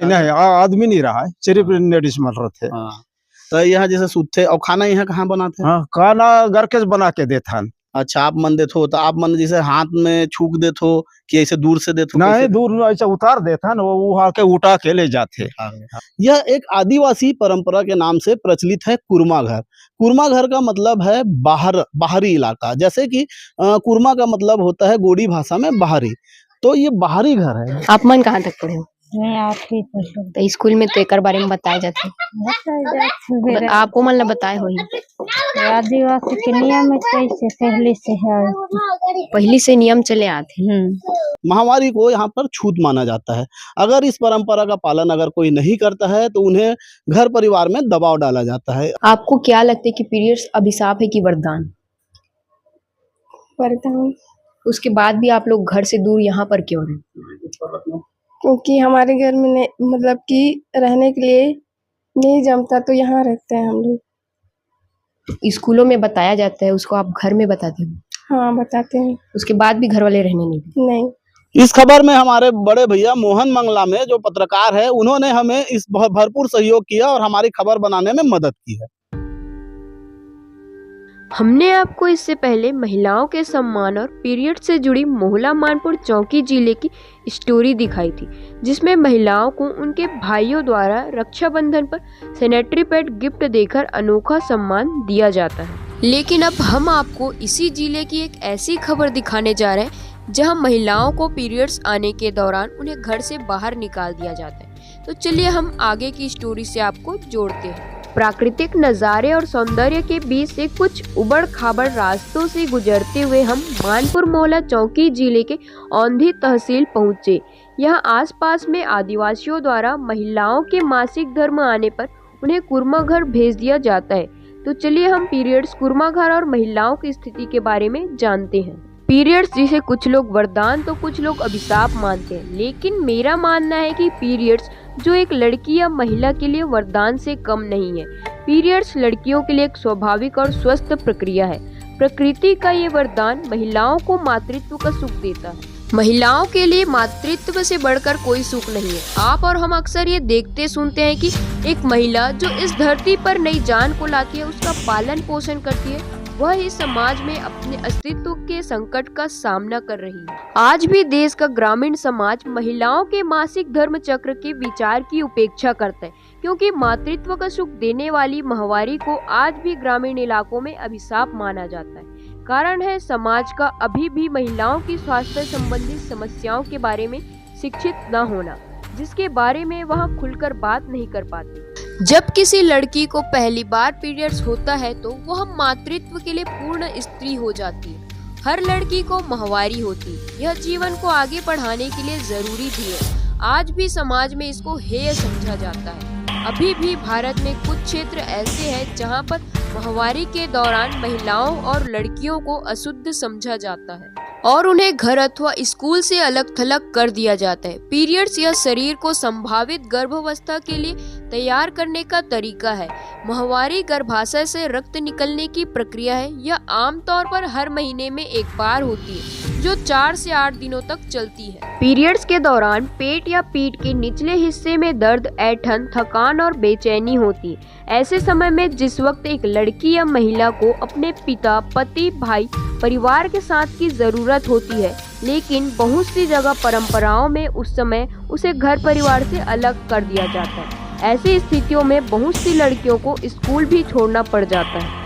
नहीं आदमी नहीं रहा है, सिर्फ लेडीज मर रहे थे। हाँ। तो यहाँ जैसे सूते और खाना यहाँ कहाँ बनाते हैं? हाँ, खाना घर के बना के देता। अच्छा, आप मन देते हो तो आप मन जैसे हाथ में छूक देते हो कि ऐसे दूर से देते हो? नहीं, कैसे? दूर ऐसा उतार देता न, वो वहाँ के उठा के ले जाते। यह एक आदिवासी परंपरा के नाम से प्रचलित है कुरमा घर। कुरमा घर का मतलब है बाहरी इलाका, जैसे कि कुरमा का मतलब होता है गोडी भाषा में बाहरी। तो ये बाहरी घर है। आप मन कहाँ तक पढ़े हो? मैं 8वीं तक तो स्कूल में तो एकर बारे में बताए जाते आपको मन ला बताए हो आदिवासी के नियम कैसे पहले से है, पहली से नियम चले आते। महावारी को यहाँ पर छूत माना जाता है। अगर इस परंपरा का पालन अगर कोई नहीं करता है तो उन्हें घर परिवार में दबाव डाला जाता है। आपको क्या लगता है कि पीरियड्स अभिशाप है कि वरदान? वरदान। उसके बाद भी आप लोग घर से दूर यहाँ पर क्यों रहे? क्योंकि हमारे घर में मतलब कि रहने के लिए नहीं जमता, तो यहाँ रहते हैं हम लोग। स्कूलों में बताया जाता है, उसको आप घर में बताते हो? हाँ, बताते हैं। उसके बाद भी घर वाले रहने नहीं देते? नहीं। इस खबर में हमारे बड़े भैया मोहन मंगला में जो पत्रकार है, उन्होंने हमें इस भरपूर सहयोग किया और हमारी खबर बनाने में मदद की है। हमने आपको इससे पहले महिलाओं के सम्मान और पीरियड से जुड़ी मोहला मानपुर चौकी जिले की स्टोरी दिखाई थी, जिसमें महिलाओं को उनके भाइयों द्वारा रक्षाबंधन पर सैनिटरी पैड गिफ्ट देकर अनोखा सम्मान दिया जाता है। लेकिन अब हम आपको इसी जिले की एक ऐसी खबर दिखाने जा रहे हैं जहां महिलाओं को पीरियड्स आने के दौरान उन्हें घर से बाहर निकाल दिया जाता है। तो चलिए हम आगे की स्टोरी से आपको जोड़ते हैं। प्राकृतिक नज़ारे और सौंदर्य के बीच से कुछ उबड़ खाबड़ रास्तों से गुजरते हुए हम मानपुर मोहला चौकी जिले के औंधी तहसील पहुँचे। यहाँ आसपास में आदिवासियों द्वारा महिलाओं के मासिक धर्म आने पर उन्हें कुरमा घर भेज दिया जाता है। तो चलिए हम पीरियड्स, कुरमा घर और महिलाओं की स्थिति के बारे में जानते हैं। पीरियड्स जिसे कुछ लोग वरदान तो कुछ लोग अभिशाप मानते हैं, लेकिन मेरा मानना है कि पीरियड्स जो एक लड़की या महिला के लिए वरदान से कम नहीं है। पीरियड्स लड़कियों के लिए एक स्वाभाविक और स्वस्थ प्रक्रिया है। प्रकृति का ये वरदान महिलाओं को मातृत्व का सुख देता है। महिलाओं के लिए मातृत्व से बढ़कर कोई सुख नहीं है। आप और हम अक्सर ये देखते सुनते हैं कि एक महिला जो इस धरती पर नई जान को लाती है, उसका पालन पोषण करती है, वह इस समाज में अपने अस्तित्व के संकट का सामना कर रही है। आज भी देश का ग्रामीण समाज महिलाओं के मासिक धर्म चक्र के विचार की उपेक्षा करता है, क्योंकि मातृत्व का सुख देने वाली माहवारी को आज भी ग्रामीण इलाकों में अभिशाप माना जाता है। कारण है समाज का अभी भी महिलाओं की स्वास्थ्य संबंधी समस्याओं के बारे में शिक्षित न होना, जिसके बारे में वह खुलकर बात नहीं कर पाती। जब किसी लड़की को पहली बार पीरियड्स होता है तो वह मातृत्व के लिए पूर्ण स्त्री हो जाती है। हर लड़की को माहवारी होती है। यह जीवन को आगे बढ़ाने के लिए जरूरी भी है। आज भी समाज में इसको हेय समझा जाता है। अभी भी भारत में कुछ क्षेत्र ऐसे हैं जहां पर माहवारी के दौरान महिलाओं और लड़कियों को अशुद्ध समझा जाता है और उन्हें घर अथवा स्कूल से अलग थलग कर दिया जाता है। पीरियड्स यह शरीर को संभावित गर्भावस्था के लिए तैयार करने का तरीका है। माहवारी गर्भाशय से रक्त निकलने की प्रक्रिया है। यह आमतौर पर हर महीने में एक बार होती है, जो 4 से 8 दिनों तक चलती है। पीरियड्स के दौरान पेट या पीठ के निचले हिस्से में दर्द, ऐंठन, थकान और बेचैनी होती है। ऐसे समय में जिस वक्त एक लड़की या महिला को अपने पिता, पति, भाई, परिवार के साथ की जरूरत होती है, लेकिन बहुत सी जगह परंपराओं में उस समय उसे घर परिवार से अलग कर दिया जाता है। ऐसी स्थितियों में बहुत सी लड़कियों को स्कूल भी छोड़ना पड़ जाता है।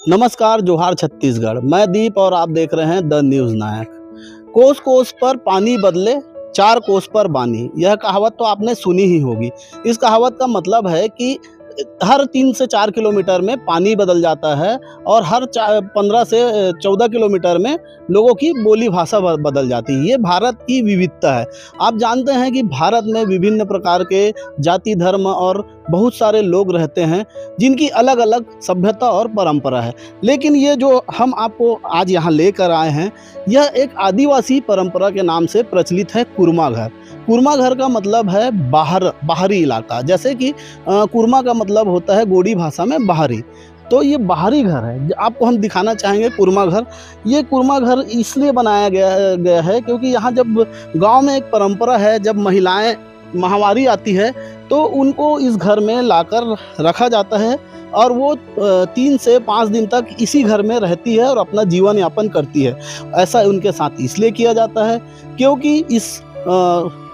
नमस्कार, जोहार छत्तीसगढ़। मैं दीप और आप देख रहे हैं द न्यूज नायक। कोस कोस पर पानी बदले, 4 कोस पर बानी। यह कहावत तो आपने सुनी ही होगी। इस कहावत का मतलब है कि हर 3 से 4 किलोमीटर में पानी बदल जाता है और हर 15 से 14 किलोमीटर में लोगों की बोली भाषा बदल जाती है। ये भारत की विविधता है। आप जानते हैं कि भारत में विभिन्न प्रकार के जाति, धर्म और बहुत सारे लोग रहते हैं, जिनकी अलग अलग सभ्यता और परंपरा है। लेकिन ये जो हम आपको आज यहाँ लेकर आए हैं, यह एक आदिवासी परंपरा के नाम से प्रचलित है कुरमा घर। कुरमा घर का मतलब है बाहरी इलाका, जैसे कि कुरमा का मतलब होता है गोडी भाषा में बाहरी। तो ये बाहरी घर है, आपको हम दिखाना चाहेंगे कुरमा घर। ये कुरमा घर इसलिए बनाया गया है क्योंकि यहाँ जब गांव में एक परंपरा है, जब महिलाएं माहवारी आती है तो उनको इस घर में लाकर रखा जाता है और वो 3 से 5 दिन तक इसी घर में रहती है और अपना जीवन यापन करती है। ऐसा उनके साथ इसलिए किया जाता है क्योंकि इस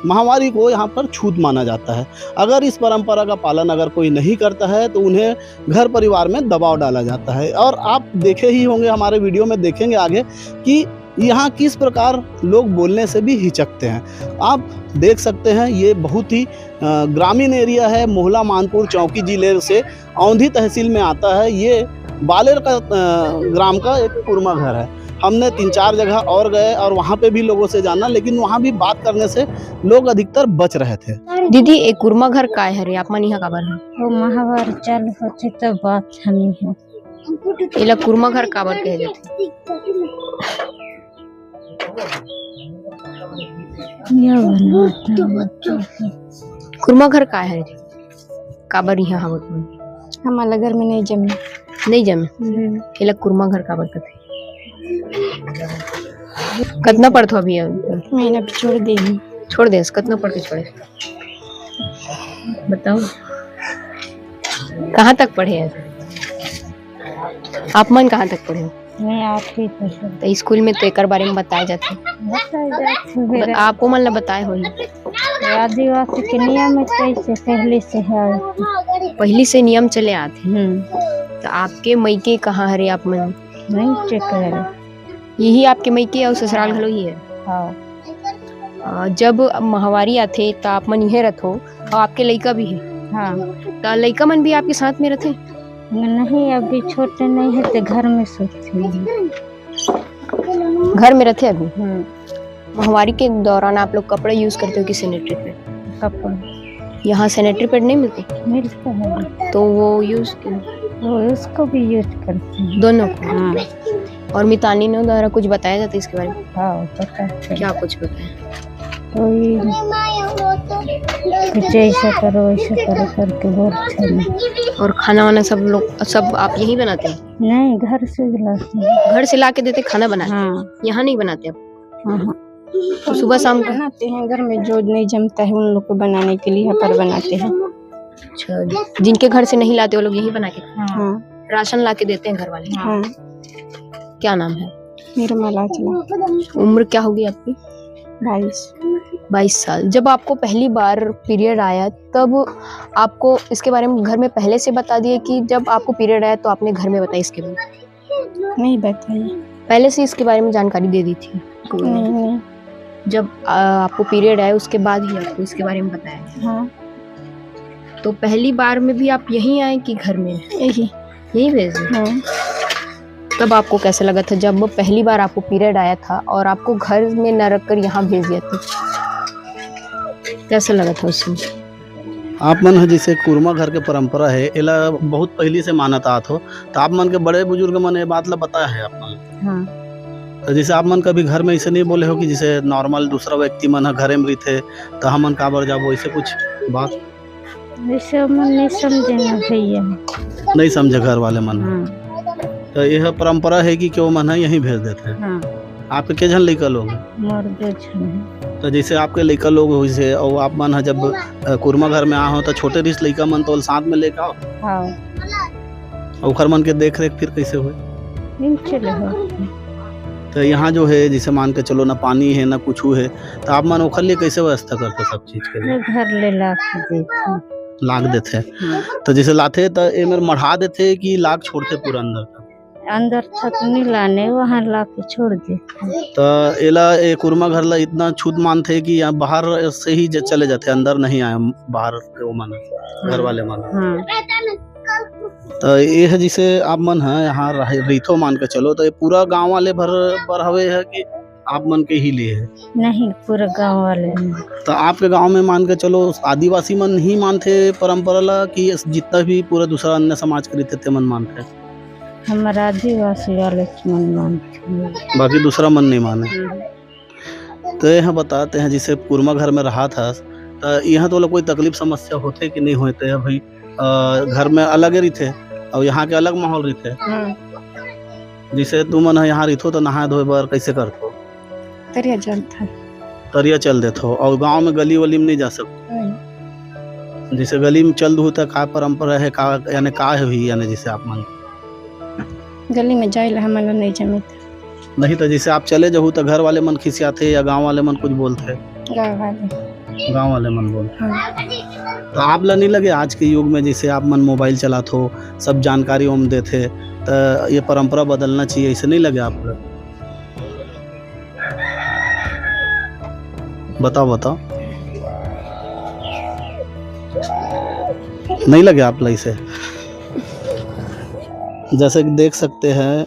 माहवारी को यहाँ पर छूत माना जाता है। अगर इस परंपरा का पालन अगर कोई नहीं करता है तो उन्हें घर परिवार में दबाव डाला जाता है। और आप देखे ही होंगे, हमारे वीडियो में देखेंगे आगे कि यहाँ किस प्रकार लोग बोलने से भी हिचकते हैं। आप देख सकते हैं ये बहुत ही ग्रामीण एरिया है, मोहला मानपुर चौकी जिले से औंधी तहसील में आता है। ये बालेर का ग्राम का एक कुरमा घर है। हमने 3-4 जगह और गए और वहाँ पे भी लोगों से जाना, लेकिन वहाँ भी बात करने से लोग अधिकतर बच रहे थे। दीदी एक कुरमा घर काय है रे आप मन यहाँ काबर है? वो महावार चालू होते तो बात हमी है। एला कुरमा घर काबर कहे जाथे? यह बनवाता कुरमा घर काय है रे? काबर यहाँ हवत मन? हमारा घर में नहीं जमे। नहीं जमे एला कुरमा घर काबर कथे? कितना पढ़तो अभी? मैंने अभी छोड़ दी। छोड़ दे, कितना पढ़ के छोड़े बताओ? कहाँ तक पढ़े हैं आप मन? कहाँ तक पढ़े हो? मैं 8वीं तक तो स्कूल में तो एक बारे में बताए जाते, आपको मन ला बताए हो? आदिवासी के नियम में कैसे पहले से है, पहले से नियम चले आते। तो आपके मैके कहाँ है रे आप मन? नहीं चेक है। यही आपके मैके और ससुराल घलो ही है? हाँ। जब माहवारी आथे तो आप मन यही रथो और आपके लड़का भी है? हाँ। तो लड़का मन भी आपके साथ में रहते? नहीं, अभी छोटे नहीं है तो घर में सोते हैं। घर में रहते अभी? माहवारी के दौरान आप लोग कपड़े यूज करते हो कि सैनिटरी पैड? कपड़ा यहाँ सैनिटरी पैड नहीं मिलते? मिलता है तो वो यूज वो उसको भी यूज करते हैं दोनों को? हाँ। और मितानी ने द्वारा कुछ बताया जाता है इसके बारे में? हाँ पता है। क्या कुछ बताया? कोई कुछ ऐसा करो करके बोलते हैं। और खाना वाना सब लोग सब आप यही बनाते हैं? नहीं, घर से लाते हैं। घर से ला के देते खाना बनाते? हाँ। यहाँ नहीं बनाते आप? हाँ। तो सुबह शाम का बनाते हैं, घर में जो नहीं जमता है उन लोग को बनाने के लिए यहाँ पर बनाते हैं। अच्छा, जिनके घर से नहीं लाते वो लोग यही बना के हाँ। राशन ला के देते हैं घर वाले? हाँ। क्या नाम है? मेरा मलाचला। उम्र क्या होगी आपकी? 22 साल। जब आपको पहली बार पीरियड आया तब आपको इसके बारे में घर में पहले से बता दिए कि जब आपको पीरियड आया तो आपने घर में बताया इसके बारे में? नहीं बताइए। पहले से इसके बारे में जानकारी दे दी थी? नहीं। जब आपको पीरियड आया उसके बाद ही आपको इसके बारे में बताया गया? हाँ। तो पहली बार में भी आप यहीं आए कि घर में यही भेजे? हाँ। तब आपको कैसा लगा था जब पहली बार आपको पीरियड आया था और आपको घर में न रखकर यहाँ भेज दिया था? कैसा लगा था उस समय? आप मन है जैसे कुरमा घर के परंपरा है, एला बहुत पहले से मानता आत हो, तो आप मन के बड़े बुजुर्ग मन ये बात ला बताया है आप मन? हाँ। तो जैसे आप मन कभी घर में ऐसे नहीं बोले हो कि जैसे नॉर्मल दूसरा व्यक्ति मन है घरे में रहते तो हम मन काबर जाबो, ऐसे कुछ बात? वैसे मन नहीं समझे ना भैया। नहीं समझे घर वाले मन? हाँ। तो यह परंपरा है कि क्यों मन है यहीं भेज देते हैं? हाँ। आपके के जन लड़का लोग? मोर 2 जन। तो जैसे आपके लड़का लोग हो जैसे और आप मन है जब कुरमा घर में आ हो तो छोटे रिश्ते लड़का मन तो साथ में लेकर आओ? हाँ। और मन के देख रेख फिर कैसे हुए? चले हो। तो यहाँ जो है जिसे मान के चलो ना पानी है ना कुछ है, तो आप मन ओखर लिए कैसे व्यवस्था करते सब चीज के लिए? घर ले ला के देते लाग देते? तो जैसे लाते तो ए में मढ़ा देते कि लाग छोड़ते पूरा अंदर तक? अंदर तक नहीं लाने, वहाँ ला के छोड़ देते। तो एला ए कुरमा घर ला इतना छूत मानते कि यहाँ बाहर से ही चले जाते, अंदर नहीं आए बाहर के वो मन घर वाले मन? हाँ। तो ये है जिसे आप मन है यहाँ रहीथो मान के चलो, तो ये पूरा गांव वाले भर पर हवे है कि आप मन के ही लिए है? नहीं, पूरा गांव वाले। तो आपके गांव में मान के चलो आदिवासी मन ही मानते परंपरा ला कि जितना भी पूरा दूसरा अन्य समाज के रीते मन मानते? हमारा आदिवासी वाले मन मानते, बाकी दूसरा मन नहीं माने। तो यहाँ बताते हैं जिसे कुरमा घर में रहा था तो यहाँ तो कोई तकलीफ समस्या होते कि नहीं होते? भाई घर में अलग ही थे और यहाँ के अलग माहौल रहते। हाँ जिसे तुम यहाँ रहो तो नहा धोए बर कैसे करते? तरिया जलता तरिया चल देते हो और गांव में गली वली में नहीं जा सकते? है। जैसे गली में चल दू तो का परंपरा है का यानी का है भी यानी जैसे आप मान गली में जाए हमारा नहीं जमीता। नहीं तो जैसे आप चले जाओ तो घर वाले मन खिसियाते या गांव वाले मन कुछ बोलते? गांव वाले मन बोलते। हाँ। तो आप ला नहीं लगे आज के युग में जैसे आप मन मोबाइल चलाते हो सब जानकारी ओम देते तो ये परंपरा बदलना चाहिए, ऐसे नहीं लगे आप लोग? बताओ बताओ, नहीं लगे आप लोग इसे? जैसे कि देख सकते हैं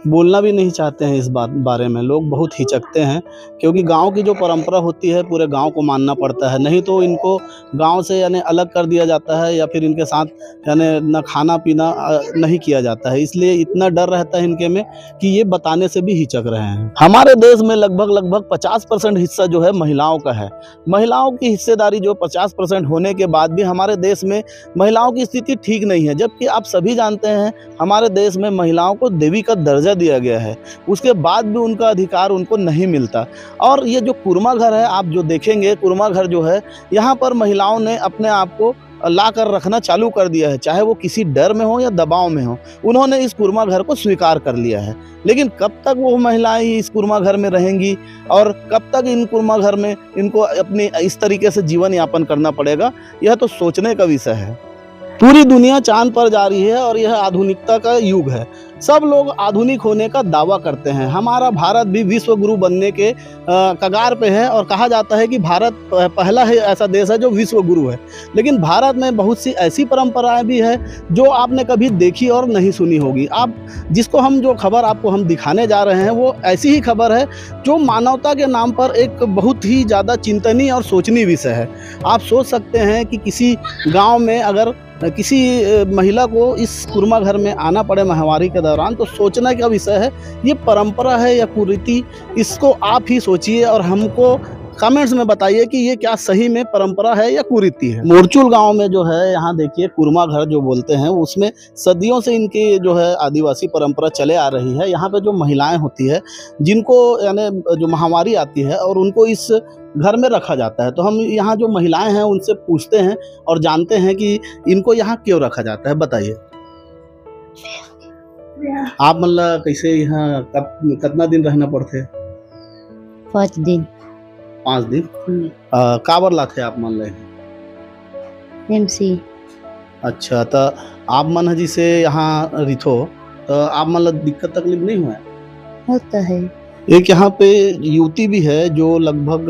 बोलना भी नहीं चाहते हैं इस बारे में, लोग बहुत हिचकते हैं क्योंकि गांव की जो परंपरा होती है पूरे गांव को मानना पड़ता है, नहीं तो इनको गांव से यानी अलग कर दिया जाता है या फिर इनके साथ यानी न खाना पीना नहीं किया जाता है। इसलिए इतना डर रहता है इनके में कि ये बताने से भी हिचक रहे हैं। हमारे देश में लगभग 50% हिस्सा जो है महिलाओं का है। महिलाओं की हिस्सेदारी जो 50% होने के बाद भी हमारे देश में महिलाओं की स्थिति ठीक नहीं है, जबकि आप सभी जानते हैं हमारे देश में महिलाओं को देवी का दर्जा दिया गया है, उसके बाद भी उनका अधिकार उनको नहीं मिलता। और ये जो कुरमा घर है आप जो देखेंगे, कुरमा घर जो है यहाँ पर महिलाओं ने अपने आप को ला कर रखना चालू कर दिया है, चाहे वो किसी डर में हो या दबाव में हो, उन्होंने इस कुरमा घर को स्वीकार कर लिया है। लेकिन कब तक वो महिलाएं इस कुरमा घर में रहेंगी और कब तक इन कुरमा घर में इनको अपनी इस तरीके से जीवन यापन करना पड़ेगा, यह तो सोचने का विषय है। पूरी दुनिया चांद पर जा रही है और यह आधुनिकता का युग है। सब लोग आधुनिक होने का दावा करते हैं। हमारा भारत भी विश्व गुरु बनने के कगार पे है और कहा जाता है कि भारत पहला है ऐसा देश है जो विश्व गुरु है। लेकिन भारत में बहुत सी ऐसी परंपराएं भी है जो आपने कभी देखी और नहीं सुनी होगी। आप जिसको हम जो खबर आपको हम दिखाने जा रहे हैं वो ऐसी ही खबर है जो मानवता के नाम पर एक बहुत ही ज़्यादा चिंतनीय और सोचनीय विषय है। आप सोच सकते हैं कि किसी गाँव में अगर किसी महिला को इस कुरमा घर में आना पड़े माहवारी के दौरान तो सोचना का विषय है, ये परंपरा है या कुरीति, इसको आप ही सोचिए और हमको कमेंट्स में बताइए कि ये क्या सही में परंपरा है या कुरीति है। मोरचुल गांव में जो है यहाँ देखिए कुरमा घर जो बोलते हैं उसमें सदियों से इनकी जो है आदिवासी परंपरा चले आ रही है। यहाँ पे जो महिलाएं होती है जिनको यानी जो महामारी आती है और उनको इस घर में रखा जाता है, तो हम यहाँ जो महिलाएं हैं उनसे पूछते हैं और जानते हैं कि इनको यहाँ क्यों रखा जाता है। बताइए आप मतलब कैसे यहाँ कितना दिन रहना पड़ते? 5 दिन। 5 दिन। काबर लाते आप मान रहे MC। अच्छा, तो आप मन जी से यहाँ रिथो तो आप मतलब दिक्कत तकलीफ नहीं हुआ? होता है। एक यहाँ पे युवती भी है जो लगभग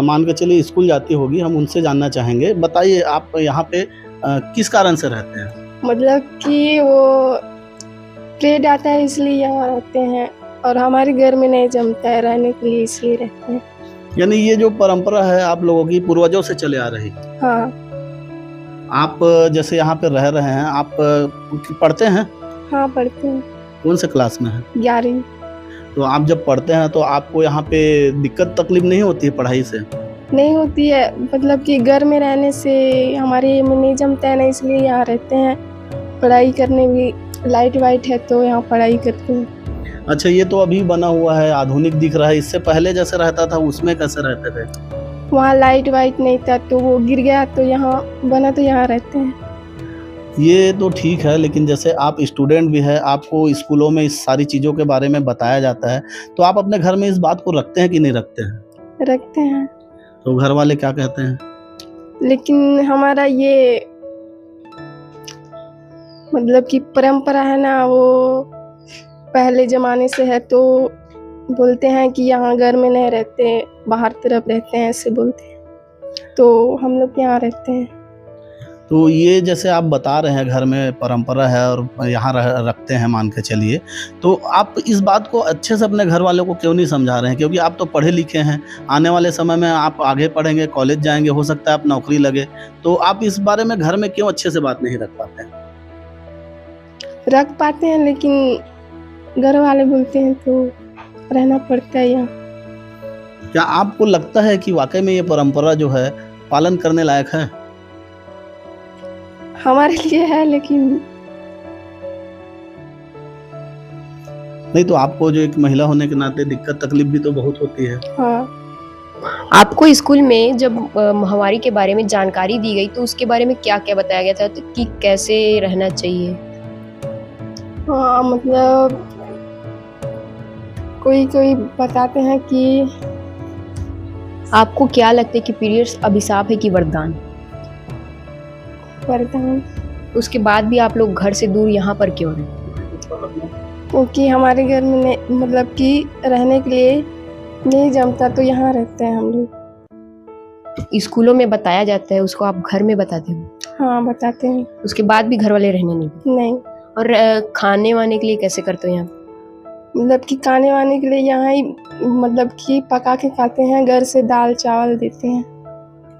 मान के चलिए स्कूल जाती होगी, हम उनसे जानना चाहेंगे। बताइए आप यहाँ पे किस कारण से रहते हैं? मतलब कि वो ट्रेड आता है इसलिए यहाँ रहते हैं और हमारे घर में नहीं जमता है रहने के लिए, इसलिए रहते हैं। यानी ये जो परंपरा है आप लोगों की पूर्वजों से चले आ रही। हाँ। आप जैसे यहाँ पे रह रहे हैं, आप पढ़ते हैं? हाँ पढ़ते हैं। कौन से क्लास में है? 11वीं। तो आप जब पढ़ते हैं तो आपको यहाँ पे दिक्कत तकलीफ नहीं होती है पढ़ाई से? नहीं होती है, मतलब कि घर में रहने से हमारे में नहीं जमता है ना, इसलिए यहाँ रहते हैं। पढ़ाई करने भी लाइट वाइट है तो यहाँ पढ़ाई करते हैं। अच्छा, ये तो अभी बना हुआ है, आधुनिक दिख रहा है। इससे पहले जैसे रहता था उसमें कैसे रहते थे? वहाँ लाइट वाइट नहीं था तो वो गिर गया तो यहाँ बना तो यहाँ रहते हैं। ये तो ठीक है, लेकिन जैसे आप स्टूडेंट भी है, आपको स्कूलों में इस सारी चीज़ों के बारे में बताया जाता है, तो आप अपने घर में इस बात को रखते हैं कि नहीं रखते हैं? रखते हैं। तो घर वाले क्या कहते हैं? लेकिन हमारा ये मतलब कि परंपरा है ना, वो पहले ज़माने से है, तो बोलते हैं कि यहाँ घर में नहीं रहते, बाहर तरफ रहते हैं, ऐसे बोलते हैं, तो हम लोग यहाँ रहते हैं। तो ये जैसे आप बता रहे हैं घर में परंपरा है और यहाँ रखते हैं मान के चलिए, तो आप इस बात को अच्छे से अपने घर वालों को क्यों नहीं समझा रहे हैं? क्योंकि आप तो पढ़े लिखे हैं, आने वाले समय में आप आगे पढ़ेंगे, कॉलेज जाएंगे, हो सकता है आप नौकरी लगे, तो आप इस बारे में घर में क्यों अच्छे से बात नहीं रख पाते हैं? रख पाते हैं लेकिन घर वाले बोलते हैं तो रहना पड़ता है यहाँ। क्या आपको लगता है कि वाकई में ये परंपरा जो है पालन करने लायक है? हमारे लिए है लेकिन नहीं तो आपको जो एक महिला होने के नाते दिक्कत तकलीफ भी तो बहुत होती है। हाँ। आपको स्कूल में जब महामारी के बारे में जानकारी दी गई तो उसके बारे में क्या क्या बताया गया था, तो कि कैसे रहना चाहिए? हाँ मतलब कोई कोई बताते हैं कि आपको क्या लगता है कि पीरियड्स अभिशाप है कि वरदान? वरदान। उसके बाद भी आप लोग घर से दूर यहाँ पर क्यों रहे? क्योंकि हमारे घर में मतलब कि रहने के लिए नहीं जमता तो यहाँ रहते हैं हम लोग। स्कूलों में बताया जाता है, उसको आप घर में बताते हो? हाँ बताते हैं। उसके बाद भी घर वाले रहने नहीं देते? नहीं। और खाने वाने के लिए कैसे करते हो यहाँ? मतलब कि खाने वाने के लिए यहाँ ही मतलब कि पका के खाते हैं, घर से दाल चावल देते हैं।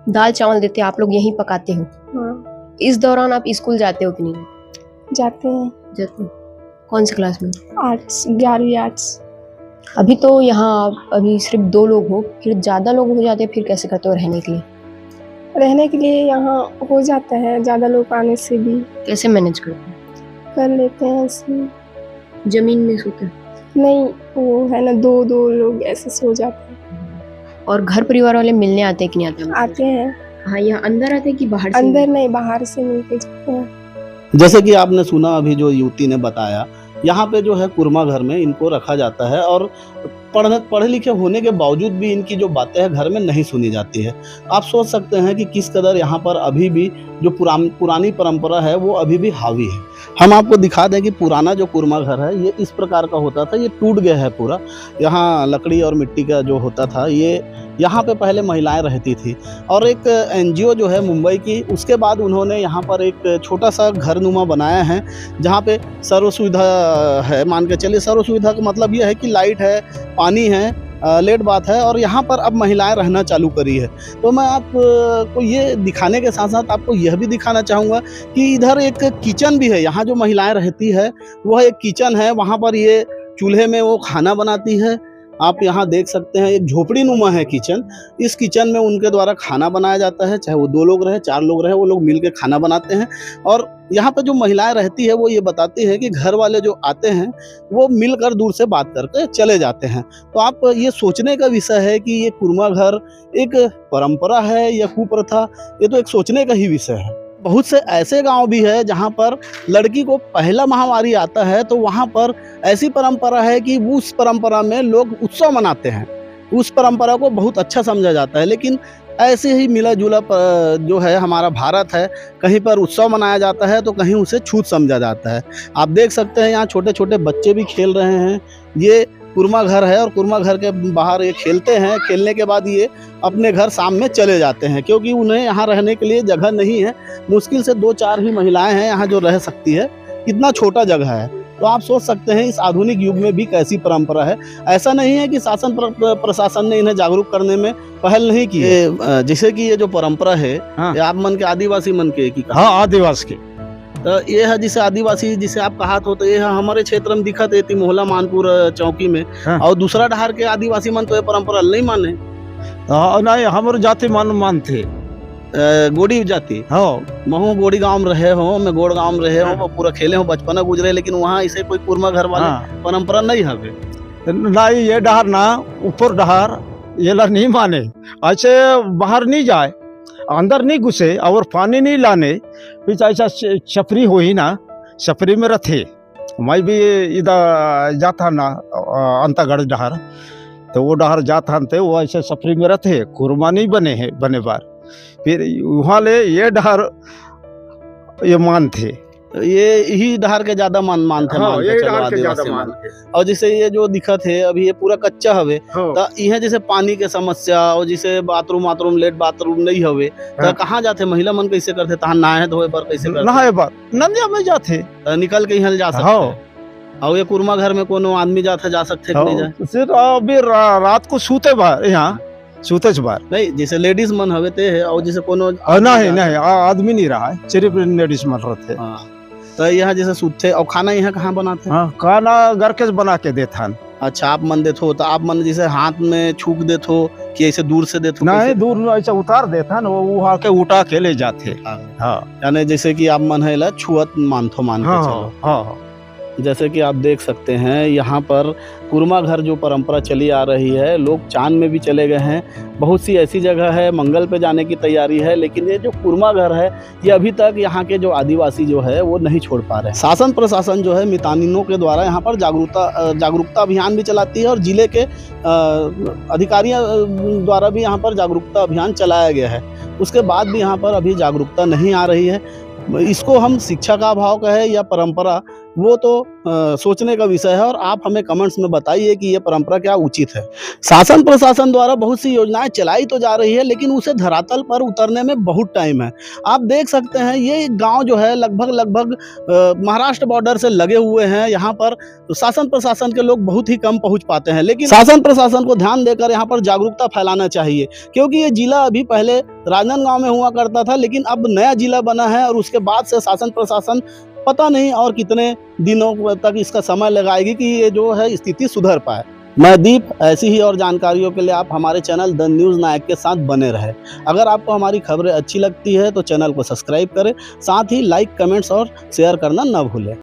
दाल चावल देते हैं, आप लोग यहीं पकाते हो? हाँ। इस दौरान आप स्कूल जाते हो कि नहीं? जाते हैं। जाते हो। कौन सी क्लास में? आर्ट्स, 11वीं आर्ट्स। अभी तो यहाँ अभी सिर्फ 2 लोग हो, फिर ज़्यादा लोग हो जाते हैं, फिर कैसे करते हो रहने के लिए? रहने के लिए यहाँ हो जाता है, ज़्यादा लोग आने से भी कैसे मैनेज करते हो? कर लेते हैं ऐसे। जमीन में सोते हो? नहीं, वो है ना 2-2 लोग ऐसे सो जाते हैं। और घर परिवार वाले मिलने आते हैं कि नहीं आते? आते हैं। हाँ, यहाँ अंदर आते हैं कि बाहर से? अंदर नहीं, बाहर से मिलके जाते हैं। जैसे कि आपने सुना अभी जो युवती ने बताया, यहाँ पे जो है कुरमा घर में इनको रखा जाता है और पढ़े लिखे होने के बावजूद भी इनकी जो बातें हैं घर में नहीं सुनी जाती है। आप सोच सकते हैं कि किस कदर यहाँ पर अभी भी जो पुरानी परंपरा है वो अभी भी हावी है। हम आपको दिखा दें कि पुराना जो कुरमा घर है ये इस प्रकार का होता था, ये टूट गया है पूरा। यहाँ लकड़ी और मिट्टी का जो होता था, ये यहाँ पे पहले महिलाएं रहती थी और एक एनजीओ जो है मुंबई की, उसके बाद उन्होंने यहाँ पर एक छोटा सा घरनुमा बनाया है जहाँ पे सर्व सुविधा है। मान के चलिए, सर्व सुविधा का मतलब ये है कि लाइट है, पानी है, लेट बात है और यहाँ पर अब महिलाएं रहना चालू करी है। तो मैं आपको ये दिखाने के साथ साथ आपको यह भी दिखाना चाहूँगा कि इधर एक किचन भी है। यहाँ जो महिलाएं रहती है वह एक किचन है, वहाँ पर ये चूल्हे में वो खाना बनाती है। आप यहाँ देख सकते हैं एक झोपड़ी नुमा है किचन। इस किचन में उनके द्वारा खाना बनाया जाता है, चाहे वो 2 लोग रहे, 4 लोग रहे, वो लोग मिल के खाना बनाते हैं। और यहाँ पे जो महिलाएं रहती है वो ये बताती है कि घर वाले जो आते हैं वो मिलकर दूर से बात करके चले जाते हैं। तो आप ये सोचने का विषय है कि ये कुरमा घर एक परंपरा है या कुप्रथा, ये तो एक सोचने का ही विषय है। बहुत से ऐसे गांव भी है जहां पर लड़की को पहला महामारी आता है तो वहां पर ऐसी परंपरा है कि उस परंपरा में लोग उत्सव मनाते हैं। उस परंपरा को बहुत अच्छा समझा जाता है। लेकिन ऐसे ही मिला जुला जो है हमारा भारत है, कहीं पर उत्सव मनाया जाता है तो कहीं उसे छूत समझा जाता है। आप देख सकते हैं यहाँ छोटे छोटे बच्चे भी खेल रहे हैं। ये कुरमा घर है और कुरमा घर के बाहर ये खेलते हैं। खेलने के बाद ये अपने घर शाम में चले जाते हैं क्योंकि उन्हें यहाँ रहने के लिए जगह नहीं है। मुश्किल से 2-4 ही महिलाएं हैं यहाँ जो रह सकती है, इतना छोटा जगह है। तो आप सोच सकते हैं इस आधुनिक युग में भी कैसी परंपरा है। ऐसा नहीं है कि शासन प्रशासन ने इन्हें जागरूक करने में पहल नहीं की है। जैसे कि ये जो परंपरा है, हाँ। ये आप मन के आदिवासी मन के की हाँ, आदिवासी के। तो ये है जिसे आदिवासी जिसे आप कहा तो ये है हमारे क्षेत्र में दिखत है मोहला मानपुर चौकी में। हाँ। और दूसरा डहार के आदिवासी मन तो ये परंपरा नहीं माने। हाँ, नहीं, हमारे जाति मानते गोड़ी जाति। हाँ, महू गोड़ी गांव में रहे हो, मैं गोड़ गांव में रहे हो, वो पूरा खेले हो, बचपना गुजरे, लेकिन वहाँ इसे कोई कुरमा घर वाले हाँ। परंपरा नहीं है। नहीं, ये डहार ना ऊपर डहार ये ला नहीं माने। ऐसे बाहर नहीं जाए, अंदर नहीं घुसे और पानी नहीं लाने। फिर ऐसा छपरी हो ही ना, छपरी में रथे। मैं भी इधर जाता ना अंतागढ़ डहार, तो वो डहार जाता थे, वो ऐसे छपरी में रथे, कुरमा नहीं बने बार। फिर वहाँ ले ये डहार ये मान थे, ये ही डहार के ज्यादा मान थे। हाँ, ये डहार के आदिवासी ज्यादा मान। मान थे। और जैसे ये जो दिखत है अभी ये पूरा कच्चा हवे, हाँ। तो यह जैसे पानी के समस्या और जैसे बाथरूम लेट बाथरूम नहीं हवे, तो हाँ। कहाँ जाते महिला मन कैसे करते? तहाँ नहाए धोए पर कैसे करते? नहाए बार नदिया में जाते। तो निकल के यहाँ जा सकते हाँ। हैं। और ये कुरमा घर में कोनो आदमी जाता जा सकते कि नहीं जाए? सिर्फ अभी रात को सूते बार यहाँ सूते बार नहीं, जैसे लेडीज मन हवे ते है और जैसे कोनो नहीं आदमी नहीं रहा है, सिर्फ लेडीज मर रहे थे। हाँ। तो यहाँ जैसे सूते और खाना यहाँ कहाँ बनाते हैं? हाँ, खाना घर के बना के देता। अच्छा, आप मन देते हो तो आप मन जैसे हाथ में छूक देते हो कि ऐसे दूर से देते हो? नहीं, दूर ऐसा उतार देता ना, वो वहाँ के उठा के ले जाते। हाँ, यानी जैसे कि आप मन है छुअत मान के चलो। हाँ। जैसे कि आप देख सकते हैं यहाँ पर कुरमा घर जो परंपरा चली आ रही है, लोग चांद में भी चले गए हैं। बहुत सी ऐसी जगह है मंगल पे जाने की तैयारी है, लेकिन ये जो कुरमा घर है ये अभी तक यहाँ के जो आदिवासी जो है वो नहीं छोड़ पा रहे हैं। शासन प्रशासन जो है मितानिनों के द्वारा यहाँ पर जागरूकता अभियान भी चलाती है और जिले के अधिकारियों द्वारा भी यहाँ पर जागरूकता अभियान चलाया गया है। उसके बाद भी यहाँ पर अभी जागरूकता नहीं आ रही है। इसको हम शिक्षा का अभाव कहें या परंपरा, वो तो सोचने का विषय है और आप हमें कमेंट्स में बताइए कि ये परंपरा क्या उचित है। शासन प्रशासन द्वारा बहुत सी योजनाएं चलाई तो जा रही है, लेकिन उसे धरातल पर उतरने में बहुत टाइम है। आप देख सकते हैं ये गांव जो है लगभग महाराष्ट्र बॉर्डर से लगे हुए हैं। यहाँ पर शासन प्रशासन के लोग बहुत ही कम पहुँच पाते हैं, लेकिन शासन प्रशासन को ध्यान देकर यहाँ पर जागरूकता फैलाना चाहिए, क्योंकि ये जिला अभी पहले राजनांदगांव में हुआ करता था, लेकिन अब नया जिला बना है और उसके बाद से शासन प्रशासन पता नहीं और कितने दिनों तक इसका समय लगाएगी कि ये जो है स्थिति सुधर पाए। मैं दीप, ऐसी ही और जानकारियों के लिए आप हमारे चैनल द न्यूज़ नायक के साथ बने रहे। अगर आपको हमारी खबरें अच्छी लगती है तो चैनल को सब्सक्राइब करें, साथ ही लाइक, कमेंट्स और शेयर करना न भूलें।